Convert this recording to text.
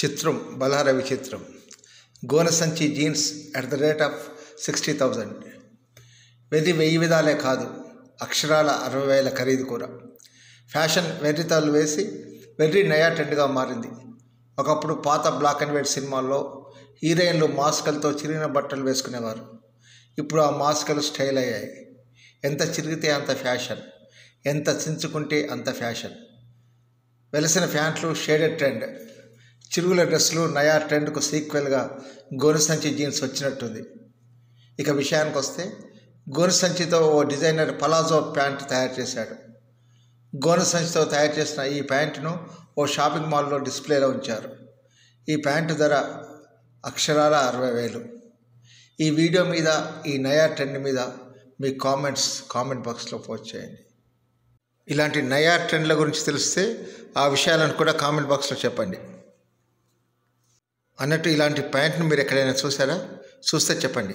చిత్రం బలార విచిత్రం. గోన సంచి jeans at the rate of 60,000. వెర్రి 1000 విధాలే కాదు, అక్షరాల 60,000 ఖరీదు కూడా. ఫ్యాషన్ వెర్రితాళ్ళు వేసి వెర్రి నయా ట్రెండ్గా మారింది. ఒకప్పుడు పాత బ్లాక్ అండ్ వైట్ సినిమాల్లో హీరోయిన్లు మాస్కలతో చిరిగిన బట్టలు వేసుకునేవారు. ఇప్పుడు ఆ మాస్కలు స్టైల్ అయ్యాయి. ఎంత చిరిగితే అంత ఫ్యాషన్, ఎంత చించుకుంటే అంత ఫ్యాషన్. వెలసిన ప్యాంట్లు షేడెడ్ ట్రెండ్, చిరుగుల డ్రెస్సులు నయా ట్రెండ్కు సీక్వెల్గా గోను సంచి జీన్స్ వచ్చినట్టుంది. ఇక విషయానికి వస్తే, గోను సంచితో ఓ డిజైనర్ పలాజో ప్యాంట్ తయారు చేశాడు. గోను సంచితో తయారు చేసిన ఈ ప్యాంటును ఓ షాపింగ్ మాల్లో డిస్ప్లేలో ఉంచారు. ఈ ప్యాంటు ధర అక్షరాల 60,000. ఈ వీడియో మీద, ఈ నయా ట్రెండ్ మీద మీ కామెంట్ బాక్స్లో పోస్ట్ చేయండి. ఇలాంటి నయా ట్రెండ్ల గురించి తెలిస్తే ఆ విషయాలను కూడా కామెంట్ బాక్స్లో చెప్పండి. అన్నట్టు ఇలాంటి ప్యాంట్ను మీరు ఎక్కడైనా చూసారా? చూస్తే చెప్పండి.